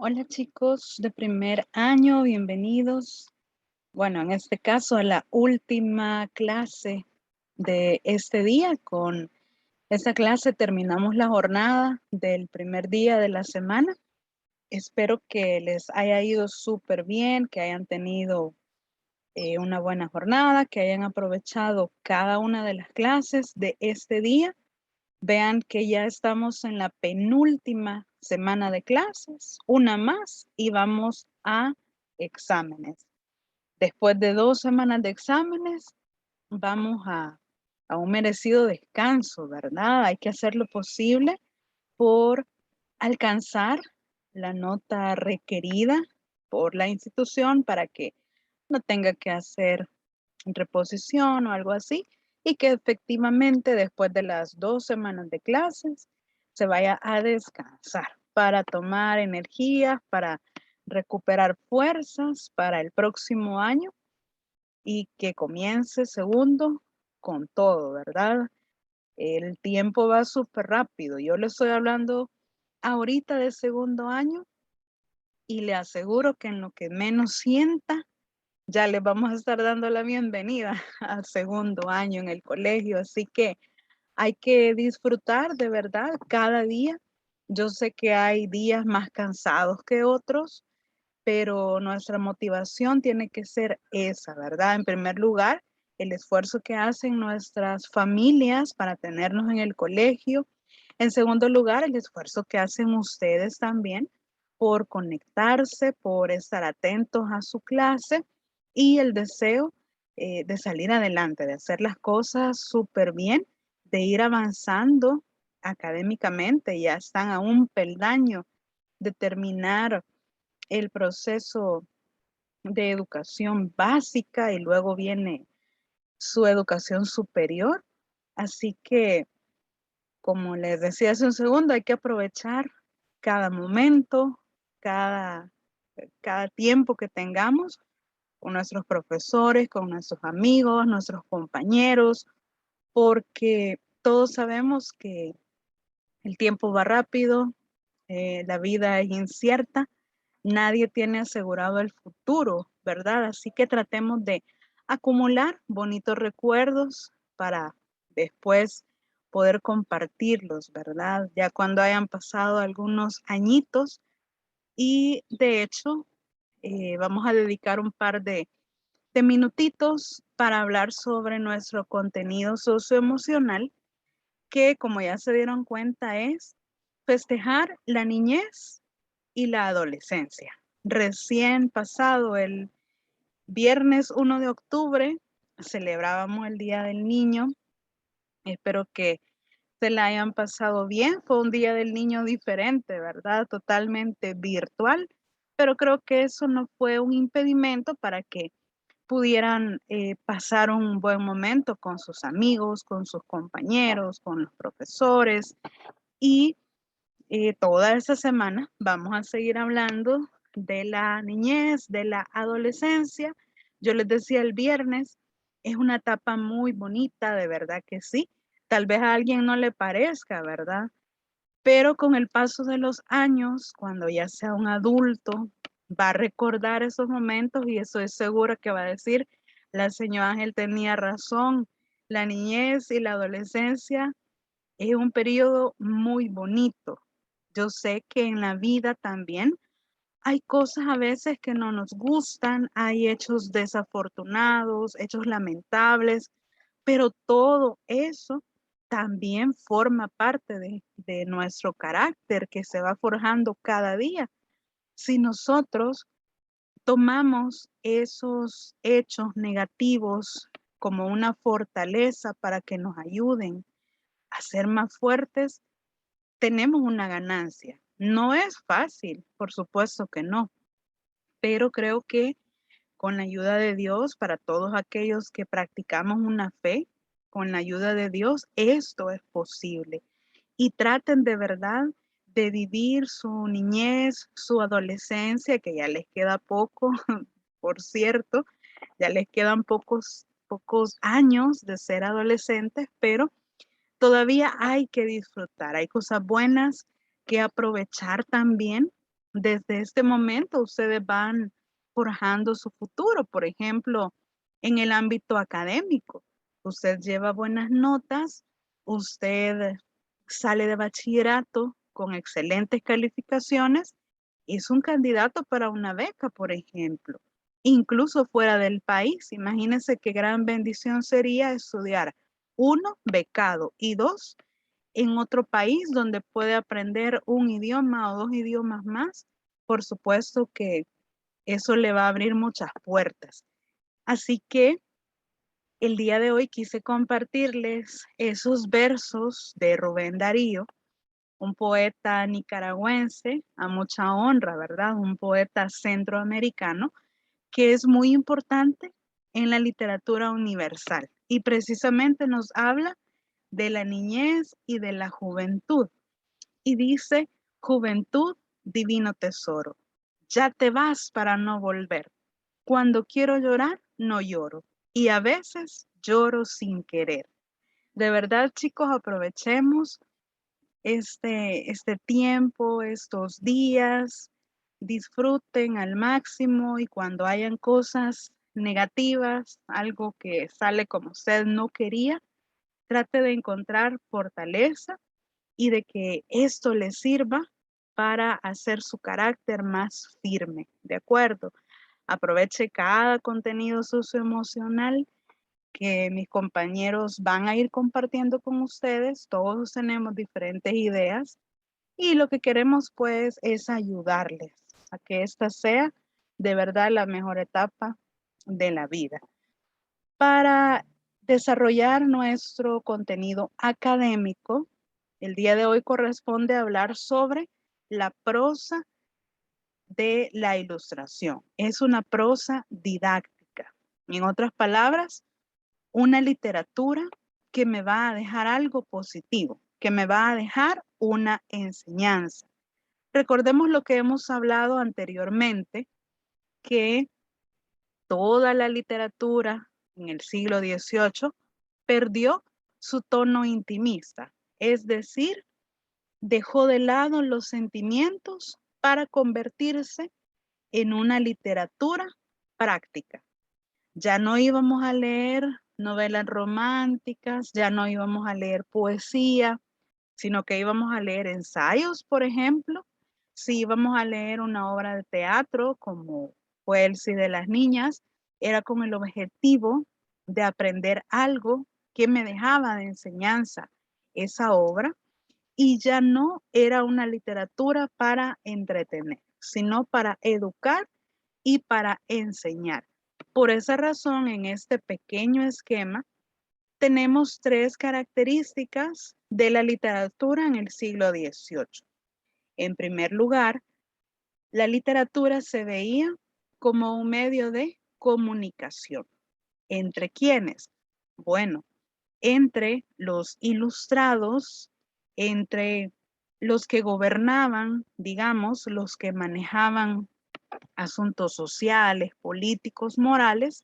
Hola chicos de primer año, bienvenidos. Bueno, en este caso a la última clase de este día. Con esta clase terminamos la jornada del primer día de la semana. Espero que les haya ido súper bien, que hayan tenido una buena jornada, que hayan aprovechado cada una de las clases de este día. Vean que ya estamos en la penúltima semana de clases, una más y vamos a exámenes. Después de 2 semanas de exámenes, vamos a un merecido descanso, ¿verdad? Hay que hacer lo posible por alcanzar la nota requerida por la institución para que no tenga que hacer reposición o algo así, y que efectivamente después de las 2 semanas de clases se vaya a descansar para tomar energía, para recuperar fuerzas para el próximo año y que comience segundo con todo, ¿verdad? El tiempo va súper rápido. Yo le estoy hablando ahorita de segundo año y le aseguro que en lo que menos sienta ya les vamos a estar dando la bienvenida al segundo año en el colegio, así que hay que disfrutar de verdad cada día. Yo sé que hay días más cansados que otros, pero nuestra motivación tiene que ser esa, ¿verdad? En primer lugar, el esfuerzo que hacen nuestras familias para tenernos en el colegio. En segundo lugar, el esfuerzo que hacen ustedes también por conectarse, por estar atentos a su clase y el deseo de salir adelante, de hacer las cosas súper bien, de ir avanzando académicamente. Ya están a un peldaño de terminar el proceso de educación básica y luego viene su educación superior. Así que, como les decía hace un segundo, hay que aprovechar cada momento, cada, cada tiempo que tengamos con nuestros profesores, con nuestros amigos, nuestros compañeros, porque todos sabemos que el tiempo va rápido, la vida es incierta, nadie tiene asegurado el futuro, ¿verdad? Así que tratemos de acumular bonitos recuerdos para después poder compartirlos, ¿verdad? Ya cuando hayan pasado algunos añitos y de hecho vamos a dedicar un par de minutitos para hablar sobre nuestro contenido socioemocional, que como ya se dieron cuenta es festejar la niñez y la adolescencia. Recién pasado el viernes 1 de octubre celebrábamos el Día del Niño. Espero que se la hayan pasado bien. Fue un Día del Niño diferente, ¿verdad? Totalmente virtual, pero creo que eso no fue un impedimento para que pudieran pasar un buen momento con sus amigos, con sus compañeros, con los profesores y toda esta semana vamos a seguir hablando de la niñez, de la adolescencia. Yo les decía el viernes, es una etapa muy bonita, de verdad que sí. Tal vez a alguien no le parezca, ¿verdad? Pero con el paso de los años, cuando ya sea un adulto, va a recordar esos momentos y eso es seguro que va a decir, la señora Ángel tenía razón, la niñez y la adolescencia es un periodo muy bonito. Yo sé que en la vida también hay cosas a veces que no nos gustan, hay hechos desafortunados, hechos lamentables, pero todo eso también forma parte de nuestro carácter que se va forjando cada día. Si nosotros tomamos esos hechos negativos como una fortaleza para que nos ayuden a ser más fuertes, tenemos una ganancia. No es fácil, por supuesto que no, pero creo que con la ayuda de Dios, para todos aquellos que practicamos una fe, con la ayuda de Dios, esto es posible. Y traten de verdad de vivir su niñez, su adolescencia, que ya les queda poco, por cierto, ya les quedan pocos años de ser adolescentes, pero todavía hay que disfrutar, hay cosas buenas que aprovechar también. Desde este momento ustedes van forjando su futuro, por ejemplo, en el ámbito académico. Usted lleva buenas notas, usted sale de bachillerato con excelentes calificaciones, es un candidato para una beca, por ejemplo, incluso fuera del país. Imagínense qué gran bendición sería estudiar uno, becado y dos, en otro país donde puede aprender un idioma o dos idiomas más. Por supuesto que eso le va a abrir muchas puertas. Así que el día de hoy quise compartirles esos versos de Rubén Darío, un poeta nicaragüense a mucha honra, ¿verdad? Un poeta centroamericano que es muy importante en la literatura universal y precisamente nos habla de la niñez y de la juventud. Y dice, juventud, divino tesoro, ya te vas para no volver. Cuando quiero llorar, no lloro. Y a veces lloro sin querer. De verdad, chicos, aprovechemos este tiempo, estos días, disfruten al máximo y cuando hayan cosas negativas, algo que sale como usted no quería, trate de encontrar fortaleza y de que esto le sirva para hacer su carácter más firme, ¿de acuerdo? Aproveche cada contenido socioemocional que mis compañeros van a ir compartiendo con ustedes. Todos tenemos diferentes ideas y lo que queremos pues es ayudarles a que esta sea de verdad la mejor etapa de la vida. Para desarrollar nuestro contenido académico, el día de hoy corresponde hablar sobre la prosa de la ilustración. Es una prosa didáctica. En otras palabras, una literatura que me va a dejar algo positivo, que me va a dejar una enseñanza. Recordemos lo que hemos hablado anteriormente, que toda la literatura en el siglo XVIII perdió su tono intimista, es decir, dejó de lado los sentimientos para convertirse en una literatura práctica. Ya no íbamos a leer novelas románticas, ya no íbamos a leer poesía, sino que íbamos a leer ensayos, por ejemplo. Si íbamos a leer una obra de teatro como fue El sí de las niñas, era con el objetivo de aprender algo que me dejaba de enseñanza esa obra, y ya no era una literatura para entretener, sino para educar y para enseñar. Por esa razón, en este pequeño esquema, tenemos tres características de la literatura en el siglo XVIII. En primer lugar, la literatura se veía como un medio de comunicación. ¿Entre quiénes? Bueno, entre los ilustrados, entre los que gobernaban, digamos, los que manejaban asuntos sociales, políticos, morales,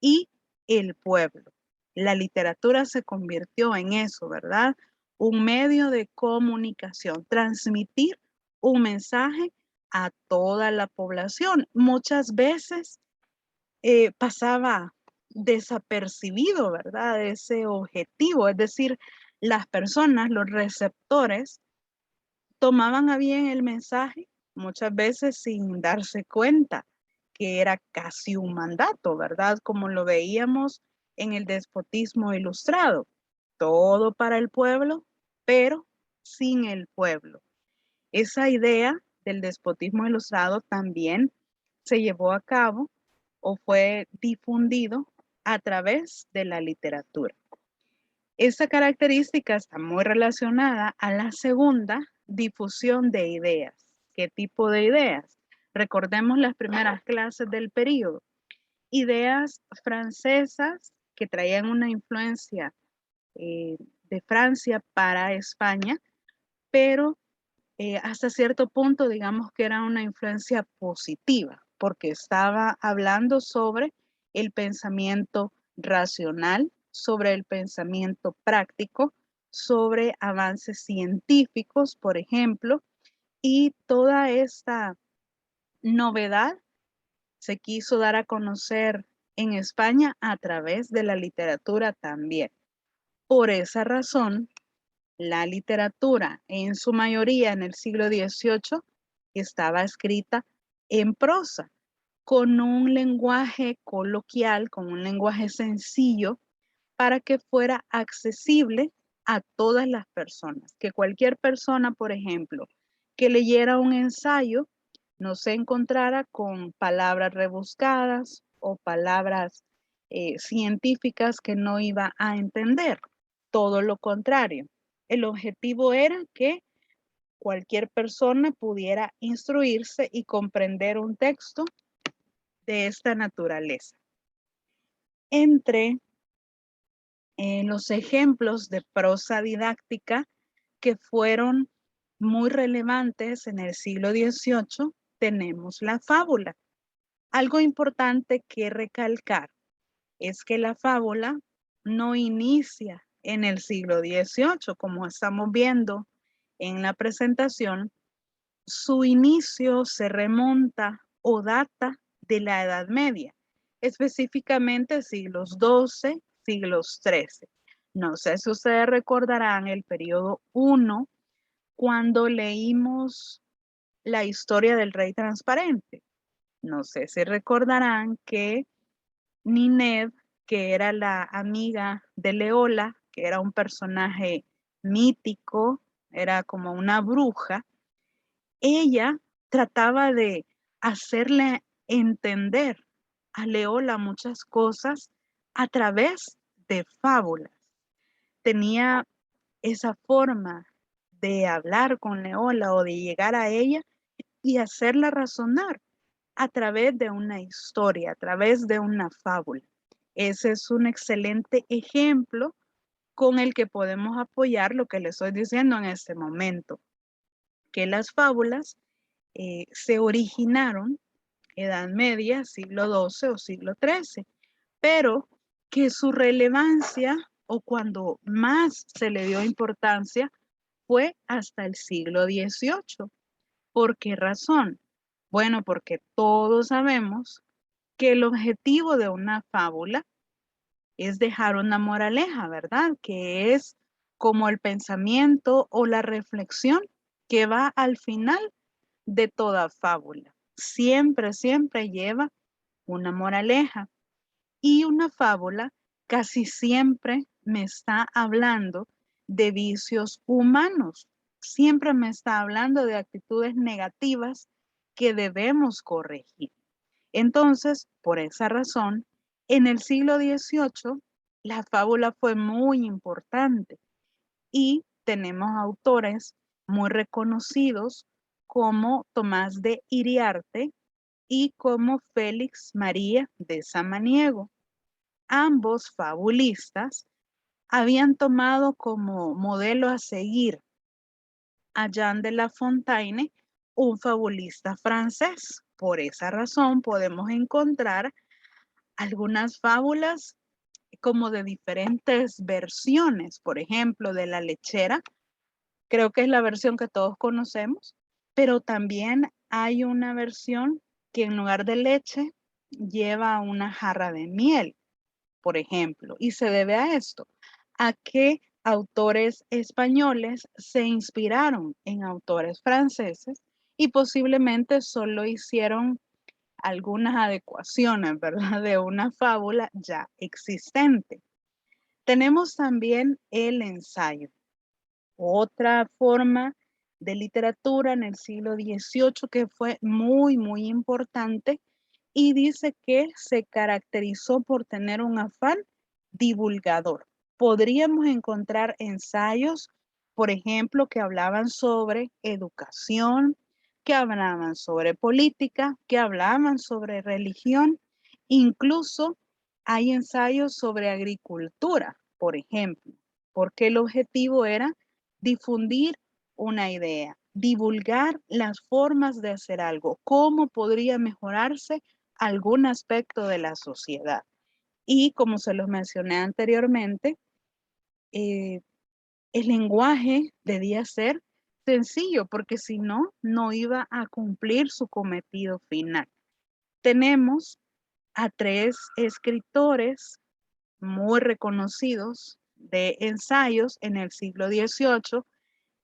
y el pueblo. La literatura se convirtió en eso, ¿verdad? Un medio de comunicación, transmitir un mensaje a toda la población. Muchas veces pasaba desapercibido, ¿verdad? Ese objetivo, es decir, las personas, los receptores, tomaban a bien el mensaje, muchas veces sin darse cuenta que era casi un mandato, ¿verdad? Como lo veíamos en el despotismo ilustrado. Todo para el pueblo, pero sin el pueblo. Esa idea del despotismo ilustrado también se llevó a cabo o fue difundido a través de la literatura. Esta característica está muy relacionada a la segunda, difusión de ideas. ¿Qué tipo de ideas? Recordemos las primeras clases del periodo. Ideas francesas que traían una influencia de Francia para España, pero hasta cierto punto digamos que era una influencia positiva, porque estaba hablando sobre el pensamiento racional, sobre el pensamiento práctico, sobre avances científicos, por ejemplo, y toda esta novedad se quiso dar a conocer en España a través de la literatura también. Por esa razón, la literatura, en su mayoría en el siglo XVIII, estaba escrita en prosa, con un lenguaje coloquial, con un lenguaje sencillo, para que fuera accesible a todas las personas. Que cualquier persona, por ejemplo, que leyera un ensayo, no se encontrara con palabras rebuscadas o palabras científicas que no iba a entender. Todo lo contrario. El objetivo era que cualquier persona pudiera instruirse y comprender un texto de esta naturaleza. Entre los ejemplos de prosa didáctica que fueron muy relevantes en el siglo XVIII, tenemos la fábula. Algo importante que recalcar es que la fábula no inicia en el siglo XVIII, como estamos viendo en la presentación. Su inicio se remonta o data de la Edad Media, específicamente siglos XII, siglos XIII. No sé si ustedes recordarán el periodo 1 cuando leímos la historia del Rey Transparente. No sé si recordarán que Nineve que era la amiga de Leola, que era un personaje mítico, era como una bruja. Ella trataba de hacerle entender a Leola muchas cosas a través de fábulas. Tenía esa forma de hablar con Leola o de llegar a ella y hacerla razonar a través de una historia, a través de una fábula. Ese es un excelente ejemplo con el que podemos apoyar lo que le estoy diciendo en este momento, que las fábulas se originaron Edad Media, siglo XII o siglo XIII, pero que su relevancia o cuando más se le dio importancia fue hasta el siglo XVIII. ¿Por qué razón? Bueno, porque todos sabemos que el objetivo de una fábula es dejar una moraleja, ¿verdad? Que es como el pensamiento o la reflexión que va al final de toda fábula. Siempre, siempre lleva una moraleja. Y una fábula casi siempre me está hablando de vicios humanos. Siempre me está hablando de actitudes negativas que debemos corregir. Entonces, por esa razón, en el siglo XVIII, la fábula fue muy importante y tenemos autores muy reconocidos como Tomás de Iriarte y como Félix María de Samaniego. Ambos fabulistas habían tomado como modelo a seguir a Jean de La Fontaine, un fabulista francés. Por esa razón podemos encontrar algunas fábulas como de diferentes versiones, por ejemplo, de La Lechera, creo que es la versión que todos conocemos, pero también hay una versión que en lugar de leche lleva una jarra de miel, por ejemplo, y se debe a esto, a que autores españoles se inspiraron en autores franceses y posiblemente solo hicieron algunas adecuaciones, ¿verdad? De una fábula ya existente. Tenemos también el ensayo, otra forma de literatura en el siglo XVIII que fue muy, muy importante y dice que se caracterizó por tener un afán divulgador. Podríamos encontrar ensayos, por ejemplo, que hablaban sobre educación, que hablaban sobre política, que hablaban sobre religión, incluso hay ensayos sobre agricultura, por ejemplo, porque el objetivo era difundir una idea, divulgar las formas de hacer algo, cómo podría mejorarse algún aspecto de la sociedad. Y como se los mencioné anteriormente, eh, el lenguaje debía ser sencillo, porque si no, no iba a cumplir su cometido final. Tenemos a tres escritores muy reconocidos de ensayos en el siglo XVIII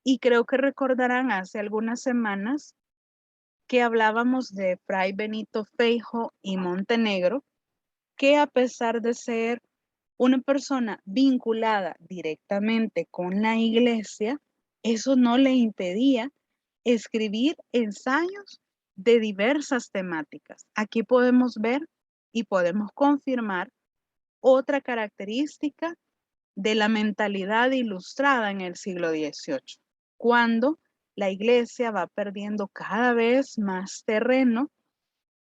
y creo que recordarán hace algunas semanas que hablábamos de Fray Benito Feijo y Montenegro, que a pesar de ser una persona vinculada directamente con la iglesia, eso no le impedía escribir ensayos de diversas temáticas. Aquí podemos ver y podemos confirmar otra característica de la mentalidad ilustrada en el siglo XVIII, cuando la iglesia va perdiendo cada vez más terreno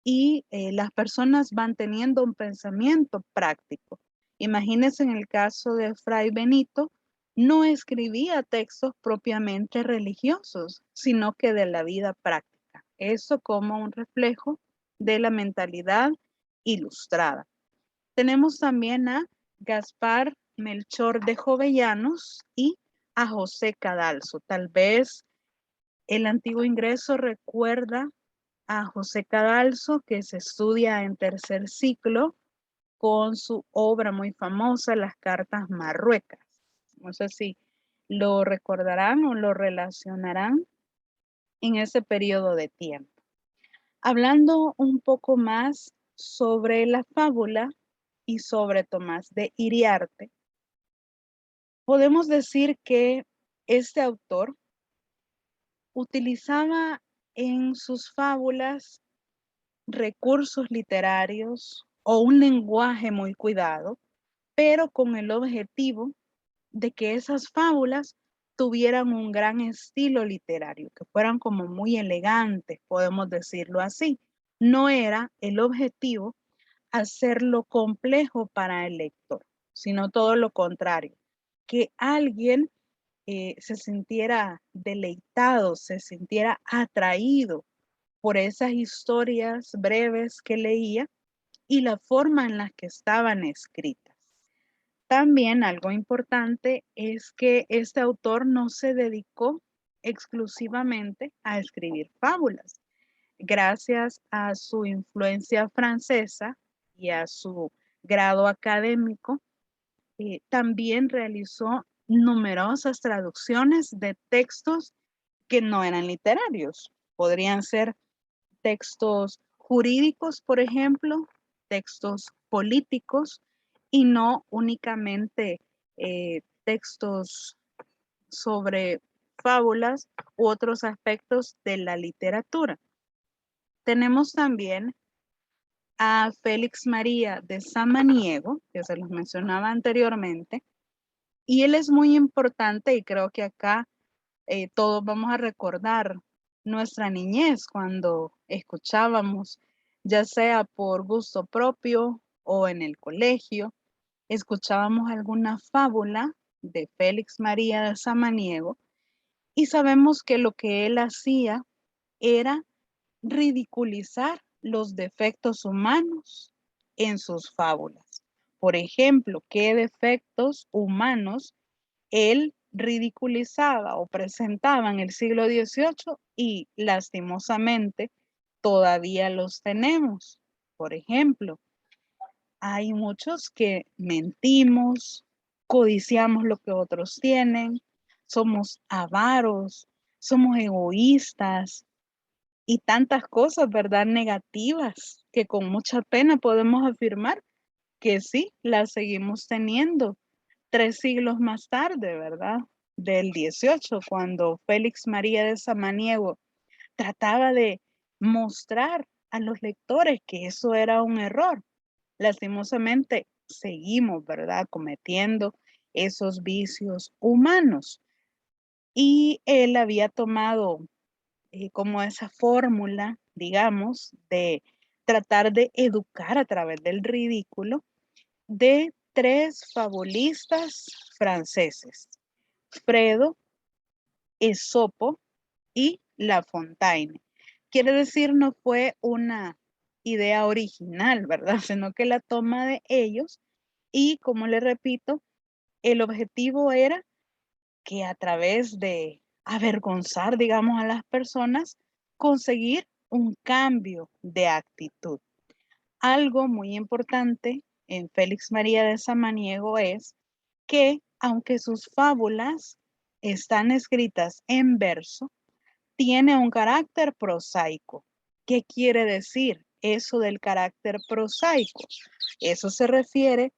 y las personas van teniendo un pensamiento práctico. Imagínense en el caso de Fray Benito, no escribía textos propiamente religiosos, sino que de la vida práctica. Eso como un reflejo de la mentalidad ilustrada. Tenemos también a Gaspar Melchor de Jovellanos y a José Cadalso. Tal vez el antiguo ingreso recuerda a José Cadalso, que se estudia en tercer ciclo con su obra muy famosa, Las Cartas Marruecas. No sé si lo recordarán o lo relacionarán en ese periodo de tiempo. Hablando un poco más sobre la fábula y sobre Tomás de Iriarte, podemos decir que este autor utilizaba en sus fábulas recursos literarios o un lenguaje muy cuidado, pero con el objetivo de que esas fábulas tuvieran un gran estilo literario, que fueran como muy elegantes, podemos decirlo así. No era el objetivo hacerlo complejo para el lector, sino todo lo contrario, que alguien se sintiera deleitado, se sintiera atraído por esas historias breves que leía y la forma en la que estaban escritas. También algo importante es que este autor no se dedicó exclusivamente a escribir fábulas. Gracias a su influencia francesa y a su grado académico, también realizó numerosas traducciones de textos que no eran literarios. Podrían ser textos jurídicos, por ejemplo, textos políticos y no únicamente textos sobre fábulas u otros aspectos de la literatura. Tenemos también a Félix María de Samaniego, que se los mencionaba anteriormente, y él es muy importante y creo que acá todos vamos a recordar nuestra niñez cuando escuchábamos, ya sea por gusto propio o en el colegio, escuchábamos alguna fábula de Félix María de Samaniego y sabemos que lo que él hacía era ridiculizar los defectos humanos en sus fábulas. Por ejemplo, ¿qué defectos humanos él ridiculizaba o presentaba en el siglo XVIII y lastimosamente todavía los tenemos? Por ejemplo, hay muchos que mentimos, codiciamos lo que otros tienen, somos avaros, somos egoístas y tantas cosas, ¿verdad? Negativas que con mucha pena podemos afirmar que sí, las seguimos teniendo 3 siglos más tarde, ¿verdad? Del 18, cuando Félix María de Samaniego trataba de mostrar a los lectores que eso era un error. Lastimosamente, seguimos, ¿verdad? Cometiendo esos vicios humanos. Y él había tomado como esa fórmula, digamos, de tratar de educar a través del ridículo de 3 fabulistas franceses, Fredo, Esopo y La Fontaine. Quiere decir, no fue una idea original, ¿verdad? Sino que la toma de ellos y, como le repito, el objetivo era que a través de avergonzar, digamos, a las personas, conseguir un cambio de actitud. Algo muy importante en Félix María de Samaniego es que, aunque sus fábulas están escritas en verso, tiene un carácter prosaico. ¿Qué quiere decir eso del carácter prosaico? Eso se refiere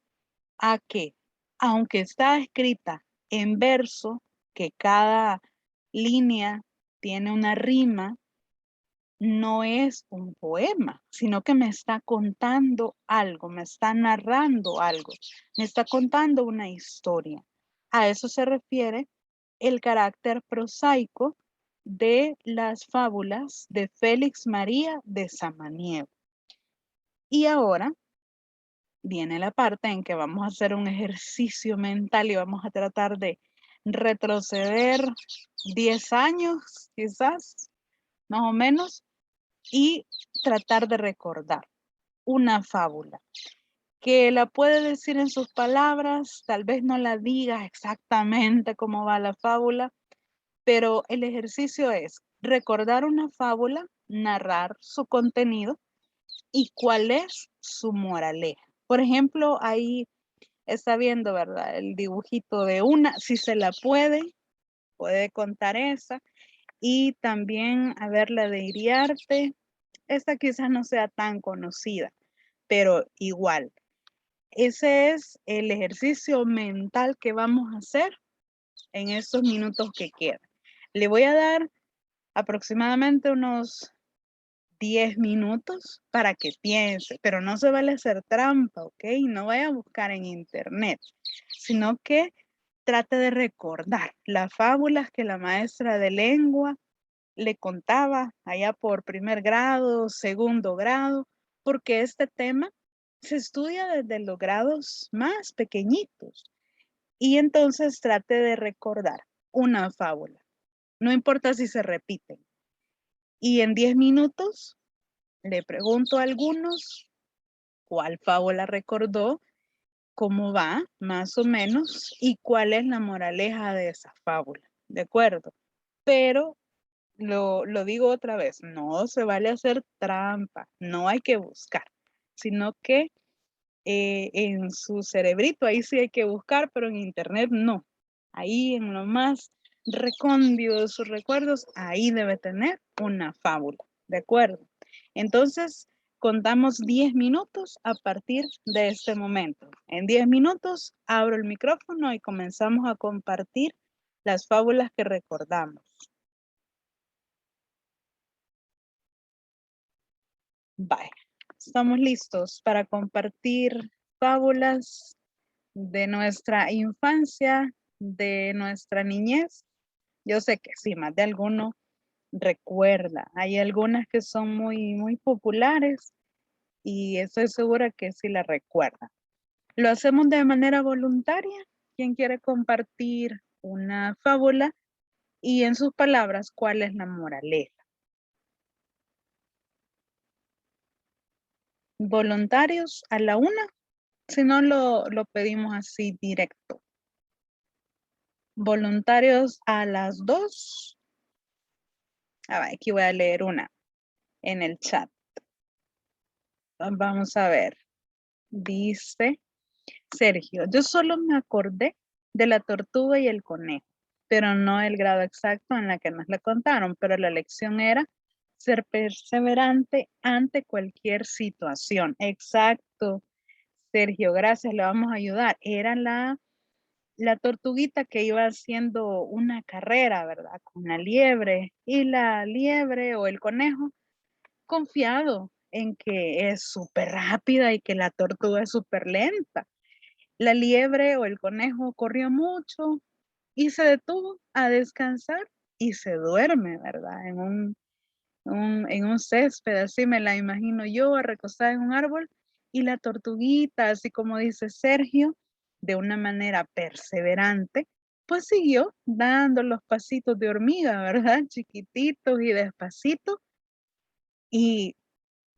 a que, aunque está escrita en verso, que cada línea tiene una rima, no es un poema, sino que me está contando algo, me está narrando algo, me está contando una historia. A eso se refiere el carácter prosaico de las fábulas de Félix María de Samaniego. Y ahora viene la parte en que vamos a hacer un ejercicio mental y vamos a tratar de retroceder 10 años, quizás, más o menos, y tratar de recordar una fábula que la puede decir en sus palabras, tal vez no la diga exactamente cómo va la fábula, pero el ejercicio es recordar una fábula, narrar su contenido y cuál es su moraleja. Por ejemplo, ahí está viendo, ¿verdad? El dibujito de una, si se la puede contar esa. Y también a ver la de Iriarte. Esta quizás no sea tan conocida, pero igual. Ese es el ejercicio mental que vamos a hacer en estos minutos que quedan. Le voy a dar aproximadamente unos 10 minutos para que piense, pero no se vale hacer trampa, ¿ok? No vaya a buscar en internet, sino que trate de recordar las fábulas que la maestra de lengua le contaba allá por primer grado, segundo grado, porque este tema se estudia desde los grados más pequeñitos. Y entonces trate de recordar una fábula. No importa si se repiten. Y en 10 minutos le pregunto a algunos cuál fábula recordó, cómo va, más o menos, y cuál es la moraleja de esa fábula. ¿De acuerdo? Pero lo digo otra vez, no se vale hacer trampa, no hay que buscar, sino que en su cerebrito, ahí sí hay que buscar, pero en internet no. Ahí en lo más recóndito de sus recuerdos, ahí debe tener una fábula, ¿de acuerdo? Entonces, contamos 10 minutos a partir de este momento. En 10 minutos abro el micrófono y comenzamos a compartir las fábulas que recordamos. Bye. Estamos listos para compartir fábulas de nuestra infancia, de nuestra niñez. Yo sé que sí, más de alguno recuerda. Hay algunas que son muy populares y estoy segura que sí la recuerda. Lo hacemos de manera voluntaria. ¿Quién quiere compartir una fábula? Y en sus palabras, ¿cuál es la moraleja? Voluntarios a la una, si no lo pedimos así directo. Voluntarios a las 2. Aquí voy a leer una en el chat. Vamos a ver. Dice Sergio, yo solo me acordé de la tortuga y el conejo, pero no el grado exacto en la que nos la contaron, pero la lección era ser perseverante ante cualquier situación. Exacto, Sergio, gracias, le vamos a ayudar. Era la tortuguita que iba haciendo una carrera, ¿verdad? Con la liebre, y la liebre o el conejo confiado en que es súper rápida y que la tortuga es súper lenta. La liebre o el conejo corrió mucho y se detuvo a descansar y se duerme, ¿verdad? En un césped, así me la imagino yo, recostada en un árbol, y la tortuguita, así como dice Sergio, de una manera perseverante, pues siguió dando los pasitos de hormiga, ¿verdad? Chiquititos y despacito, y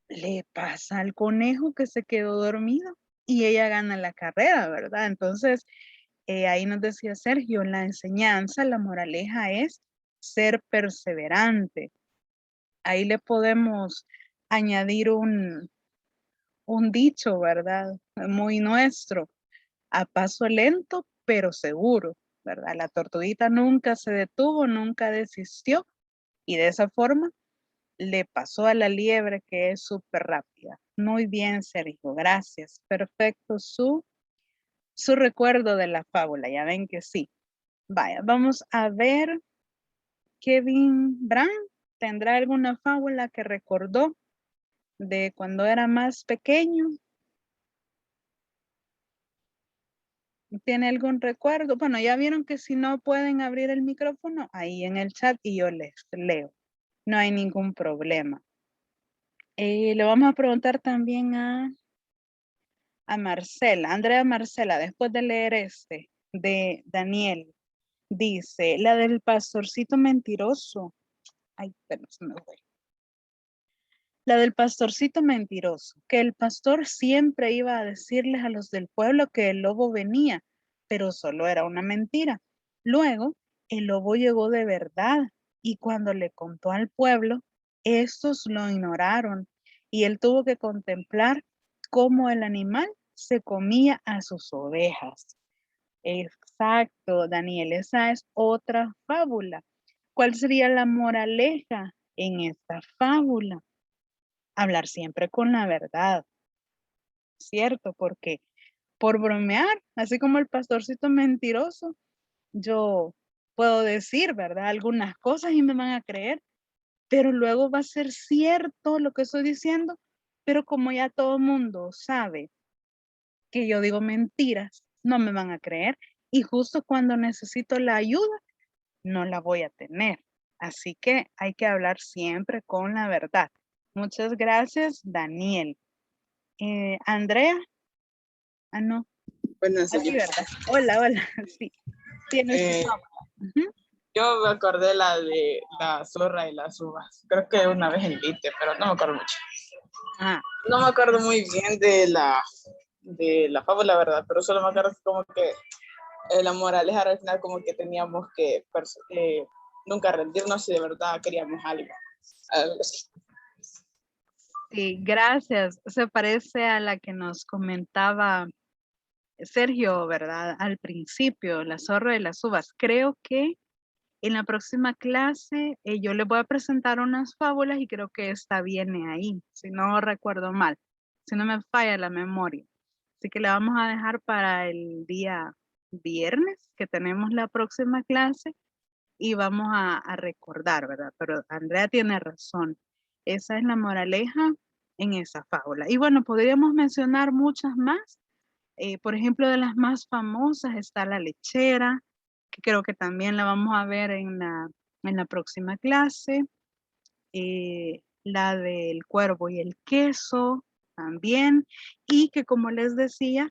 le pasa al conejo que se quedó dormido y ella gana la carrera, ¿verdad? Entonces, ahí nos decía Sergio, la enseñanza, la moraleja es ser perseverante. Ahí le podemos añadir un dicho, ¿verdad? Muy nuestro, a paso lento, pero seguro, ¿verdad? La tortuguita nunca se detuvo, nunca desistió y de esa forma le pasó a la liebre que es súper rápida. Muy bien, Sergio, gracias. Perfecto su recuerdo de la fábula, ya ven que sí. Vaya, vamos a ver, Kevin Brand, ¿tendrá alguna fábula que recordó de cuando era más pequeño? ¿Tiene algún recuerdo? Bueno, ya vieron que si no pueden abrir el micrófono, ahí en el chat y yo les leo. No hay ningún problema. Le vamos a preguntar también a Marcela, Andrea Marcela, después de leer este de Daniel, dice, la del pastorcito mentiroso. Ay, pero se me fue. La del pastorcito mentiroso, que el pastor siempre iba a decirles a los del pueblo que el lobo venía, pero solo era una mentira. Luego, el lobo llegó de verdad y cuando le contó al pueblo, estos lo ignoraron y él tuvo que contemplar cómo el animal se comía a sus ovejas. Exacto, Daniel, esa es otra fábula. ¿Cuál sería la moraleja en esta fábula? Hablar siempre con la verdad, ¿cierto? Porque por bromear, así como el pastorcito mentiroso, yo puedo decir, ¿verdad? Algunas cosas y me van a creer, pero luego va a ser cierto lo que estoy diciendo, pero como ya todo el mundo sabe que yo digo mentiras, no me van a creer y justo cuando necesito la ayuda, no la voy a tener. Así que hay que hablar siempre con la verdad. Muchas gracias, Daniel. Andrea, no, Bueno, así, soy yo. ¿verdad? Hola, hola, sí, tienes tu Eh, fábula. Ujú. yo me acordé la de la zorra y las uvas. Creo que una vez en Lite, pero no me acuerdo mucho. Ah, No me acuerdo muy bien de la fábula, ¿verdad? Pero solo me acuerdo como que la moraleja al final como que teníamos que nunca rendirnos si de verdad queríamos algo. Algo así. sí, gracias. Se parece a la que nos comentaba Sergio, ¿verdad? Al principio, la zorra y las uvas. Creo que en la próxima clase yo les voy a presentar unas fábulas y creo que esta viene ahí, si no recuerdo mal, si no me falla la memoria. Así que la vamos a dejar para el día viernes, que tenemos la próxima clase, y vamos a recordar, ¿verdad? Pero Andrea tiene razón. Esa es la moraleja en esa fábula. Y bueno, podríamos mencionar muchas más. Por ejemplo, de las más famosas está la lechera, que creo que también la vamos a ver en la próxima clase. La del cuervo y el queso también. Y que como les decía,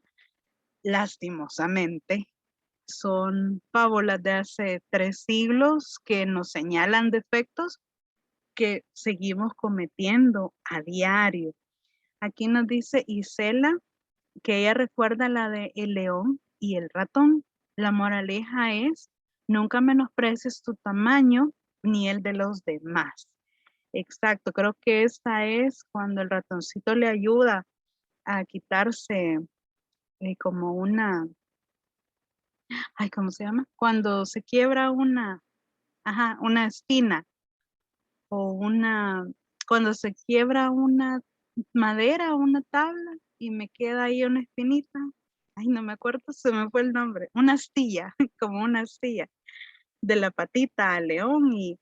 lastimosamente, son fábulas de hace 3 siglos que nos señalan defectos que seguimos cometiendo a diario. Aquí nos dice Isela que ella recuerda la de el león y el ratón. La moraleja es, nunca menosprecies tu tamaño ni el de los demás. Exacto, creo que esta es cuando el ratoncito le ayuda a quitarse como una, ay, ¿cómo se llama? Cuando se quiebra una espina o cuando se quiebra una madera o una tabla y me queda ahí una espinita. Ay, no me acuerdo, se me fue el nombre. Una astilla, como una astilla de la patita al león y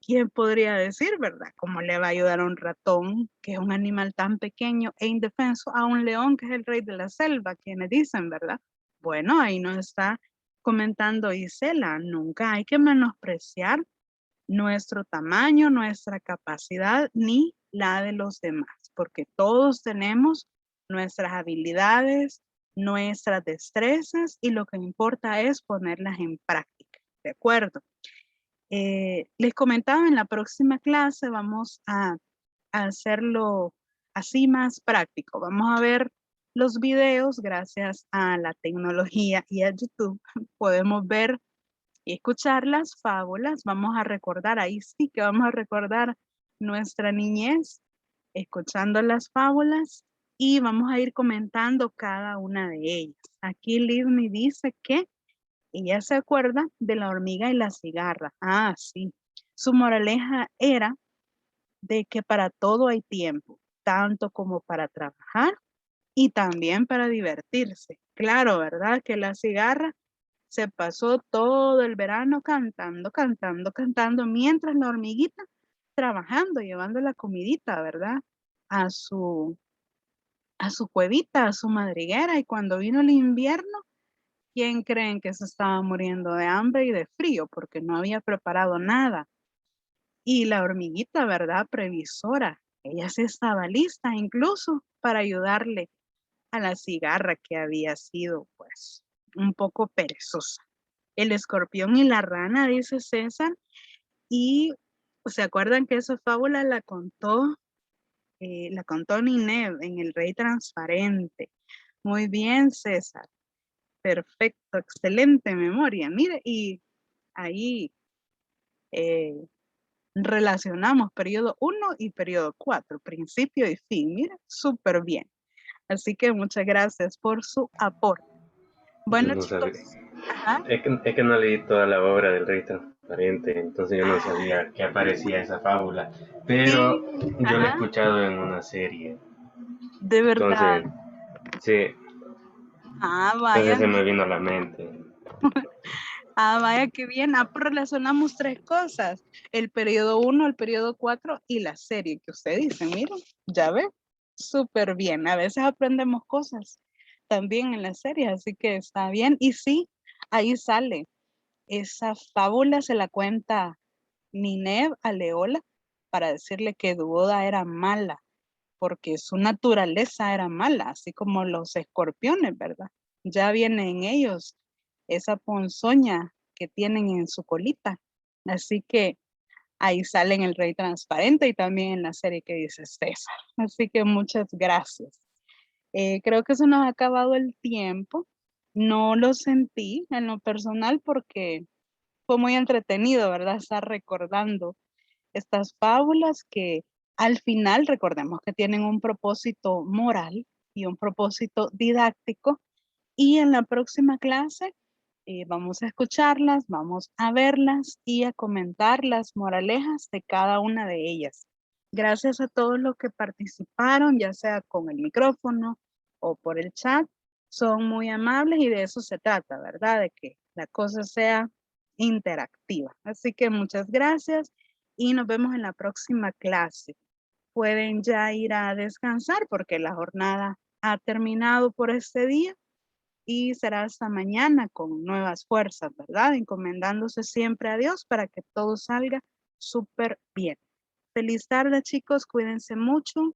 quién podría decir, ¿verdad? ¿Cómo le va a ayudar a un ratón, que es un animal tan pequeño e indefenso, a un león, que es el rey de la selva, quienes dicen, ¿verdad? Bueno, ahí nos está comentando Isela, nunca hay que menospreciar nuestro tamaño, nuestra capacidad, ni la de los demás, porque todos tenemos nuestras habilidades, nuestras destrezas y lo que importa es ponerlas en práctica, ¿de acuerdo? Les comentaba, en la próxima clase vamos a hacerlo así más práctico. Vamos a ver los videos gracias a la tecnología y a YouTube. Podemos ver y escuchar las fábulas. Vamos a recordar, ahí sí que vamos a recordar nuestra niñez, escuchando las fábulas y vamos a ir comentando cada una de ellas. Aquí Liz me dice que ella se acuerda de la hormiga y la cigarra. Ah, sí. Su moraleja era de que para todo hay tiempo, tanto como para trabajar y también para divertirse. Claro, ¿verdad? Que la cigarra se pasó todo el verano cantando, cantando, cantando, mientras la hormiguita trabajando, llevando la comidita, ¿verdad? A a su cuevita, a su madriguera. Y cuando vino el invierno, ¿quién creen que se estaba muriendo de hambre y de frío? Porque no había preparado nada. Y la hormiguita, ¿verdad? Previsora. Ella sí estaba lista incluso para ayudarle a la cigarra que había sido, pues, un poco perezosa. El escorpión y la rana, dice César, y se acuerdan que esa fábula la contó Nineve en El Rey Transparente. Muy bien, César. Perfecto, excelente memoria. Mire, y ahí eh, relacionamos periodo 1 y periodo 4, principio y fin. Mire, súper bien. Así que muchas gracias por su aporte. Yo Bueno, no sabía. chicos. Ajá. Es que no leí toda la obra del Rey Transparente, entonces yo no Ah, sabía que aparecía esa fábula. Pero sí, yo la he ajá, escuchado en una serie. de verdad. Entonces, sí, Ah, Entonces vaya. se me vino a la mente. Ah, vaya, qué bien. Ah, pues relacionamos tres cosas. El periodo 1, el periodo 4 y la serie que usted dice. Miren, ya ve. Súper bien. A veces aprendemos cosas también en la serie, así que está bien. Y sí, ahí sale. Esa fábula se la cuenta Nineve a Leola para decirle que Duoda era mala, porque su naturaleza era mala, así como los escorpiones, ¿verdad? Ya viene en ellos esa ponzoña que tienen en su colita. Así que ahí sale en El Rey Transparente y también en la serie que dice César. Así que muchas gracias. Creo que se nos ha acabado el tiempo. No lo sentí en lo personal porque fue muy entretenido, ¿verdad? Estar recordando estas fábulas que al final recordemos que tienen un propósito moral y un propósito didáctico y en la próxima clase vamos a escucharlas, vamos a verlas y a comentar las moralejas de cada una de ellas. Gracias a todos los que participaron, ya sea con el micrófono o por el chat. Son muy amables y de eso se trata, ¿verdad? De que la cosa sea interactiva. Así que muchas gracias y nos vemos en la próxima clase. Pueden ya ir a descansar porque la jornada ha terminado por este día y será hasta mañana con nuevas fuerzas, ¿verdad? Encomendándose siempre a Dios para que todo salga súper bien. Feliz tarde, chicos. Cuídense mucho.